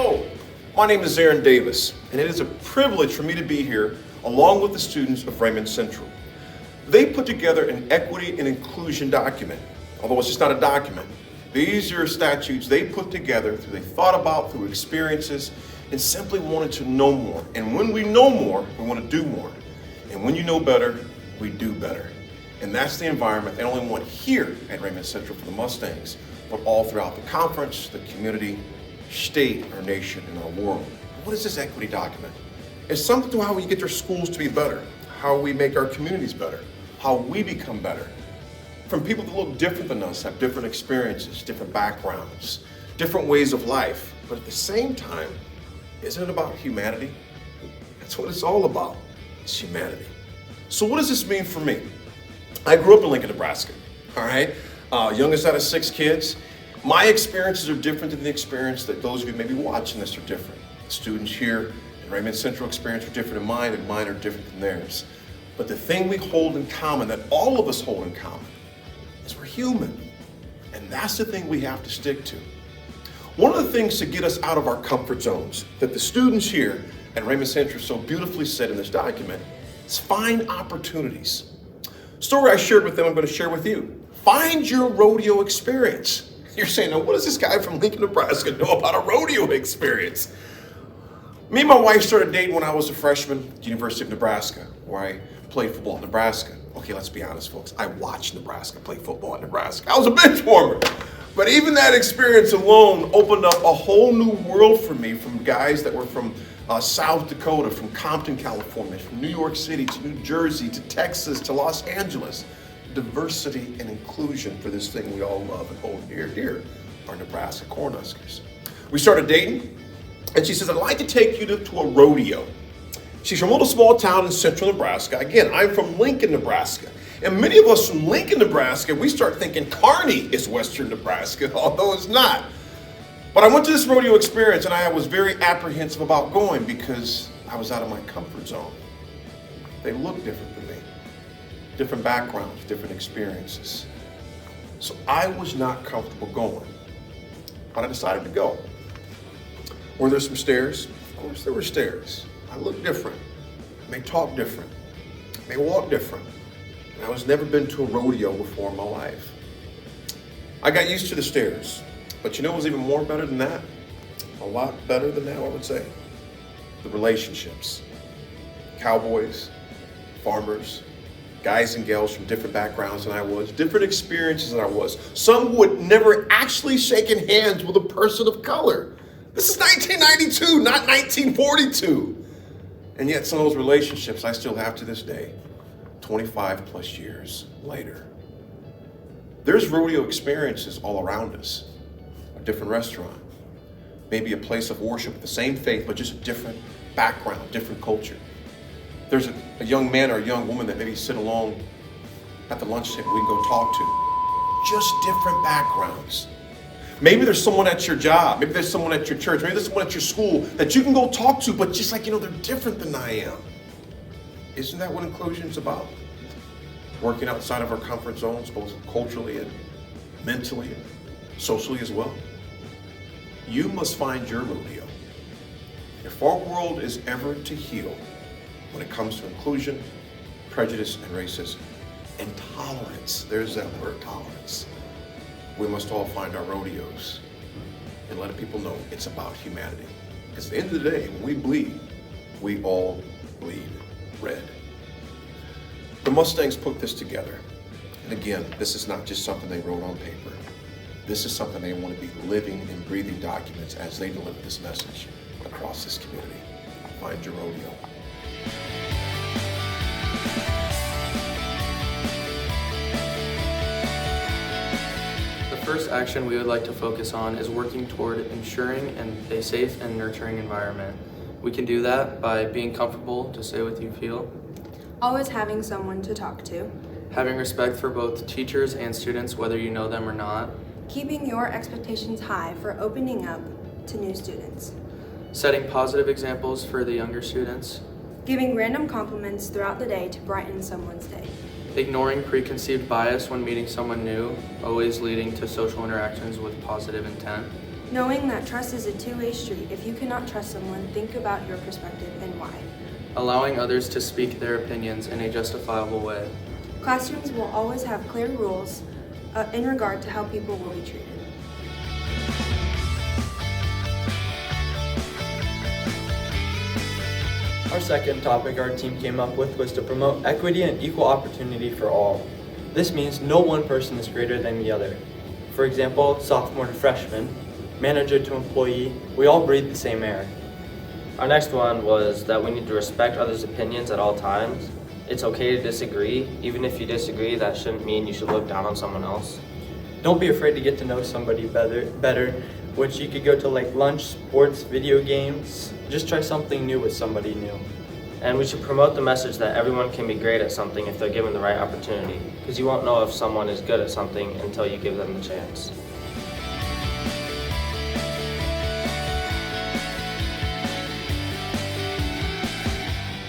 Hello, my name is Aaron Davis, and it is a privilege for me to be here along with the students of Raymond Central. They put together an equity and inclusion document, although it's just not a document. These are statutes they put together, they thought about through experiences, and simply wanted to know more. And when we know more, we want to do more. And when you know better, we do better. And that's the environment they only want here at Raymond Central for the Mustangs, but all throughout the conference, the community, state, our nation, and our world. What is this equity document? It's something to how we get our schools to be better, how we make our communities better, how we become better. From people that look different than us, have different experiences, different backgrounds, different ways of life. But at the same time, isn't it about humanity? That's what it's all about, it's humanity. So what does this mean for me? I grew up in Lincoln, Nebraska, all right? Youngest out of 6 kids. My experiences are different than the experience that those of you maybe watching this are different. The students here in Raymond Central experience are different than mine, and mine are different than theirs. But the thing we hold in common, that all of us hold in common, is we're human. And that's the thing we have to stick to. One of the things to get us out of our comfort zones that the students here at Raymond Central so beautifully said in this document is find opportunities. Story I shared with them, I'm going to share with you. Find your rodeo experience. You're saying, now what does this guy from Lincoln, Nebraska know about a rodeo experience? Me and my wife started dating when I was a freshman at the University of Nebraska, where I played football in Nebraska. Okay, let's be honest, folks. I watched Nebraska play football in Nebraska. I was a bench warmer. But even that experience alone opened up a whole new world for me, from guys that were from South Dakota, from Compton, California, from New York City to New Jersey to Texas to Los Angeles. Diversity and inclusion for this thing we all love and hold near and dear, our Nebraska Cornhuskers. We started dating, and she says, I'd like to take you to a rodeo. She's from a little small town in central Nebraska. Again, I'm from Lincoln, Nebraska. And many of us from Lincoln, Nebraska, we start thinking Kearney is western Nebraska, although it's not. But I went to this rodeo experience, and I was very apprehensive about going because I was out of my comfort zone. They looked different than me. Different backgrounds, different experiences. So I was not comfortable going, but I decided to go. Were there some stairs? Of course there were stairs. I looked different. I may talk different. I may walk different. And I was never been to a rodeo before in my life. I got used to the stairs, but you know what was even more better than that? A lot better than that, I would say. The relationships. Cowboys, farmers, guys and gals from different backgrounds than I was, different experiences than I was. Some who had never actually shaken hands with a person of color. This is 1992, not 1942. And yet some of those relationships I still have to this day, 25 plus years later. There's rodeo experiences all around us. A different restaurant, maybe a place of worship with the same faith, but just a different background, different culture. There's a young man or a young woman that maybe sit along at the lunch table we can go talk to. Just different backgrounds. Maybe there's someone at your job. Maybe there's someone at your church. Maybe there's someone at your school that you can go talk to, but just like, they're different than I am. Isn't that what inclusion is about? Working outside of our comfort zones, both culturally and mentally and socially as well. You must find your rodeo. If our world is ever to heal, when it comes to inclusion, prejudice, and racism, and tolerance, there's that word, tolerance. We must all find our rodeos and let people know it's about humanity. Because at the end of the day, when we bleed, we all bleed red. The Mustangs put this together. And again, this is not just something they wrote on paper. This is something they want to be living and breathing documents as they deliver this message across this community. Find your rodeo. The first action we would like to focus on is working toward ensuring a safe and nurturing environment. We can do that by being comfortable to say what you feel, always having someone to talk to, having respect for both teachers and students, whether you know them or not, keeping your expectations high for opening up to new students, setting positive examples for the younger students, giving random compliments throughout the day to brighten someone's day, ignoring preconceived bias when meeting someone new, always leading to social interactions with positive intent, Knowing that trust is a two-way street. If you cannot trust someone, think about your perspective and why. Allowing others to speak their opinions in a justifiable way. Classrooms will always have clear rules in regard to how people will be treated. Our second topic our team came up with was to promote equity and equal opportunity for all. This means no one person is greater than the other. For example, sophomore to freshman, manager to employee, we all breathe the same air. Our next one was that we need to respect others' opinions at all times. It's okay to disagree. Even if you disagree, that shouldn't mean you should look down on someone else. Don't be afraid to get to know somebody better, which you could go to like lunch, sports, video games. Just try something new with somebody new. And we should promote the message that everyone can be great at something if they're given the right opportunity, because you won't know if someone is good at something until you give them the chance.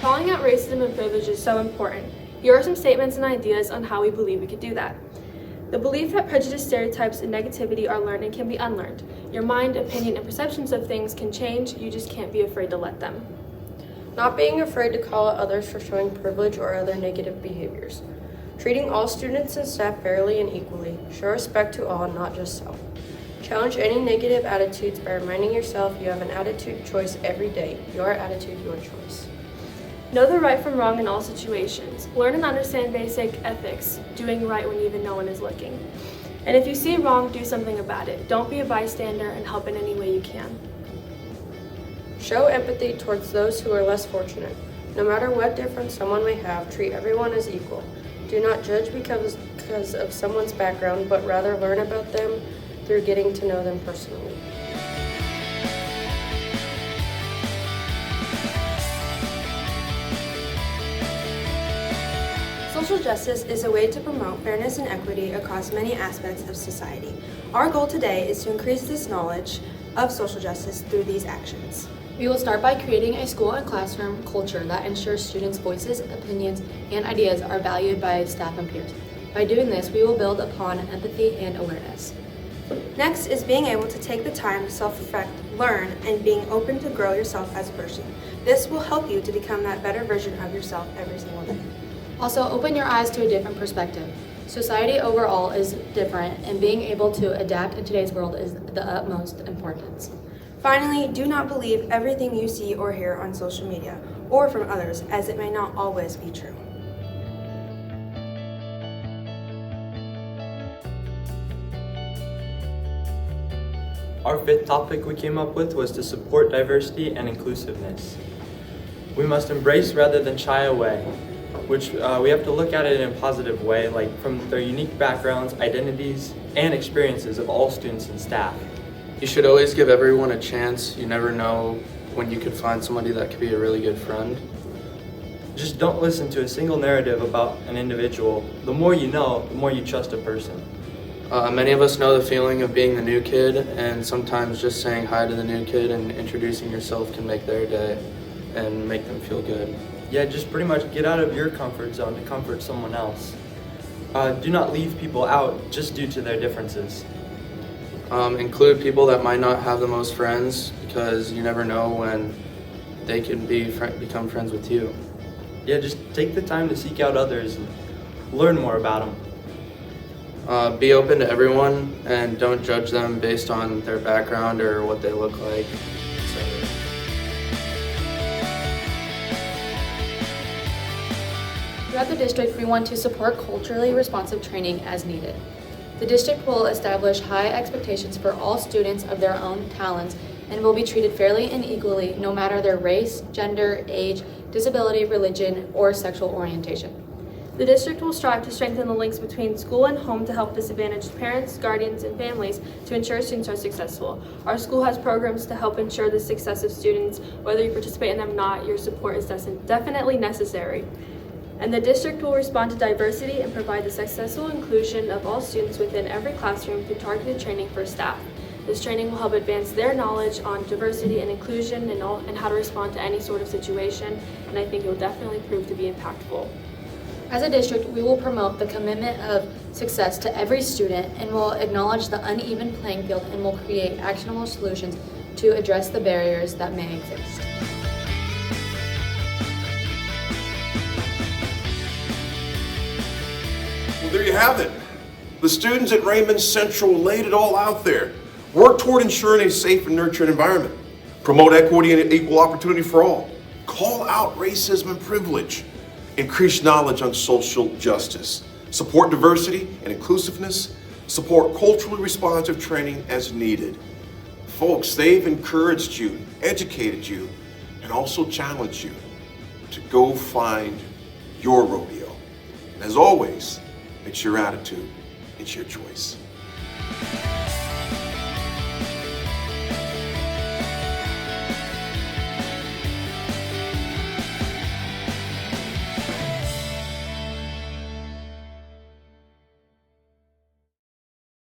Calling out racism and privilege is so important. Here are some statements and ideas on how we believe we could do that. The belief that prejudice, stereotypes, and negativity are learned and can be unlearned. Your mind, opinion, and perceptions of things can change, you just can't be afraid to let them. Not being afraid to call out others for showing privilege or other negative behaviors. Treating all students and staff fairly and equally. Show respect to all, not just self. Challenge any negative attitudes by reminding yourself you have an attitude choice every day. Your attitude, your choice. Know the right from wrong in all situations. Learn and understand basic ethics, doing right when even no one is looking. And if you see wrong, do something about it. Don't be a bystander and help in any way you can. Show empathy towards those who are less fortunate. No matter what difference someone may have, treat everyone as equal. Do not judge because of someone's background, but rather learn about them through getting to know them personally. Social justice is a way to promote fairness and equity across many aspects of society. Our goal today is to increase this knowledge of social justice through these actions. We will start by creating a school and classroom culture that ensures students' voices, opinions, and ideas are valued by staff and peers. By doing this, we will build upon empathy and awareness. Next is being able to take the time to self-reflect, learn, and being open to grow yourself as a person. This will help you to become that better version of yourself every single day. Also, open your eyes to a different perspective. Society overall is different, and being able to adapt in today's world is the utmost importance. Finally, do not believe everything you see or hear on social media or from others, as it may not always be true. Our fifth topic we came up with was to support diversity and inclusiveness. We must embrace rather than shy away, which we have to look at it in a positive way, like from their unique backgrounds, identities, and experiences of all students and staff. You should always give everyone a chance. You never know when you could find somebody that could be a really good friend. Just don't listen to a single narrative about an individual. The more you know, the more you trust a person. Many of us know the feeling of being the new kid, and sometimes just saying hi to the new kid and introducing yourself can make their day and make them feel good. Yeah, just pretty much get out of your comfort zone to comfort someone else. Do not leave people out just due to their differences. Include people that might not have the most friends, because you never know when they can become friends with you. Yeah, just take the time to seek out others and learn more about them. Be open to everyone and don't judge them based on their background or what they look like, etc. Throughout the district, we want to support culturally responsive training as needed. The district will establish high expectations for all students of their own talents and will be treated fairly and equally no matter their race, gender, age, disability, religion, or sexual orientation. The district will strive to strengthen the links between school and home to help disadvantaged parents, guardians, and families to ensure students are successful. Our school has programs to help ensure the success of students. Whether you participate in them or not, your support is definitely necessary. And the district will respond to diversity and provide the successful inclusion of all students within every classroom through targeted training for staff. This training will help advance their knowledge on diversity and inclusion and how to respond to any sort of situation, and I think it will definitely prove to be impactful. As a district, we will promote the commitment of success to every student and will acknowledge the uneven playing field and will create actionable solutions to address the barriers that may exist. Well, there you have it. The students at Raymond Central laid it all out there. Work toward ensuring a safe and nurturing environment. Promote equity and equal opportunity for all. Call out racism and privilege. Increase knowledge on social justice. Support diversity and inclusiveness. Support culturally responsive training as needed. Folks, they've encouraged you, educated you, and also challenged you to go find your rodeo. And as always, it's your attitude, it's your choice.